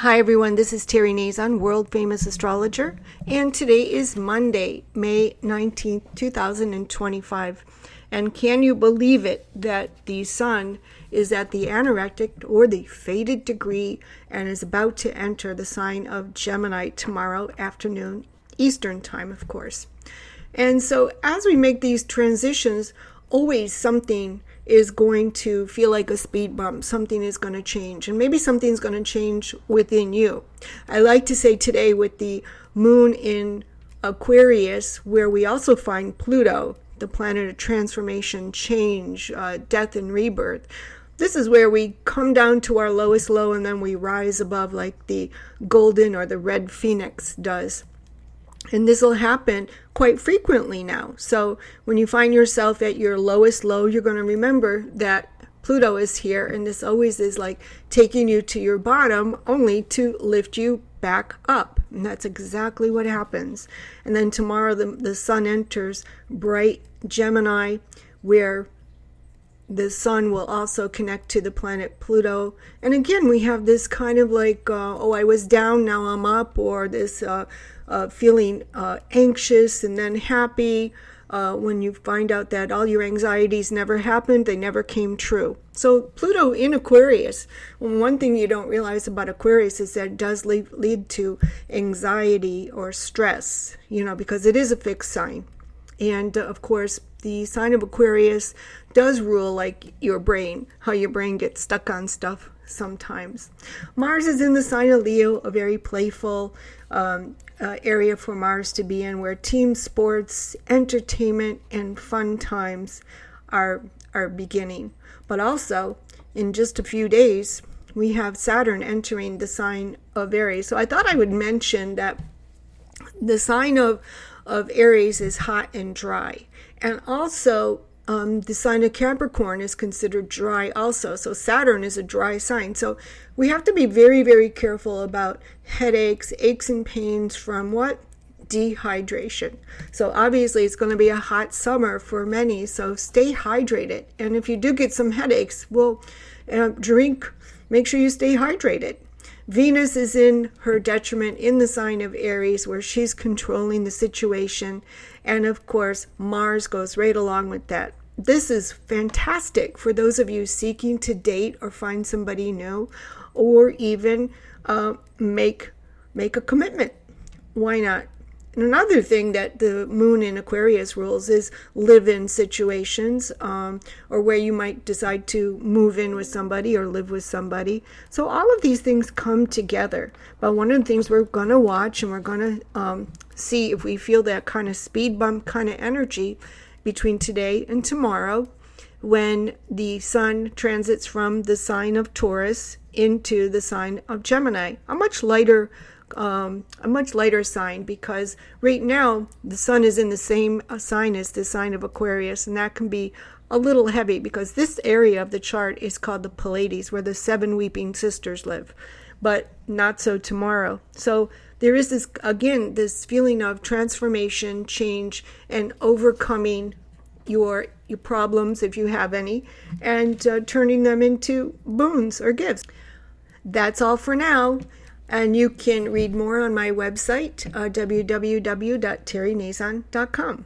Hi everyone, this is Terry Nazon, world famous astrologer, and today is Monday, May 19th, 2025. And can you believe it that the sun is at the anorectic or the fated degree and is about to enter the sign of Gemini tomorrow afternoon, Eastern time, of course. And so as we make these transitions, always something is going to feel like a speed bump. Something is going to change, and maybe something's going to change within you. I like to say today with the moon in Aquarius, where we also find Pluto, the planet of transformation, change, death and rebirth. This is where we come down to our lowest low and then we rise above like the golden or the red phoenix does. And this will happen quite frequently now. So when you find yourself at your lowest low, you're going to remember that Pluto is here. And this always is like taking you to your bottom only to lift you back up. And that's exactly what happens. And then tomorrow the sun enters bright Gemini, where the sun will also connect to the planet Pluto. And again, we have this kind of like, I was down, now I'm up, or this feeling anxious and then happy when you find out that all your anxieties never happened, they never came true. So Pluto in Aquarius, one thing you don't realize about Aquarius is that it does lead to anxiety or stress, because it is a fixed sign. And of course, the sign of Aquarius does rule like your brain, how your brain gets stuck on stuff sometimes. Mars is in the sign of Leo, a very playful area for Mars to be in, where team sports, entertainment, and fun times are beginning. But also, in just a few days, we have Saturn entering the sign of Aries. So I thought I would mention that the sign of Aries is hot and dry. And also, the sign of Capricorn is considered dry also. So Saturn is a dry sign. So we have to be very, very careful about headaches, aches and pains from what? Dehydration. So obviously it's going to be a hot summer for many. So stay hydrated. And if you do get some headaches, make sure you stay hydrated. Venus is in her detriment in the sign of Aries, where she's controlling the situation. And of course, Mars goes right along with that. This is fantastic for those of you seeking to date or find somebody new, or even make a commitment. Why not? And another thing that the moon in Aquarius rules is live-in situations, or where you might decide to move in with somebody or live with somebody. So all of these things come together. But one of the things we're going to watch, and we're going to see if we feel that kind of speed bump kind of energy between today and tomorrow, when the sun transits from the sign of Taurus into the sign of Gemini, a much lighter sign, because right now the sun is in the same sign as the sign of Aquarius, and that can be a little heavy because this area of the chart is called the Pleiades, where the 7 weeping sisters live, but not so tomorrow. So there is this feeling of transformation, change, and overcoming your problems, if you have any, and turning them into boons or gifts. That's all for now. And you can read more on my website, www.terrynazon.com.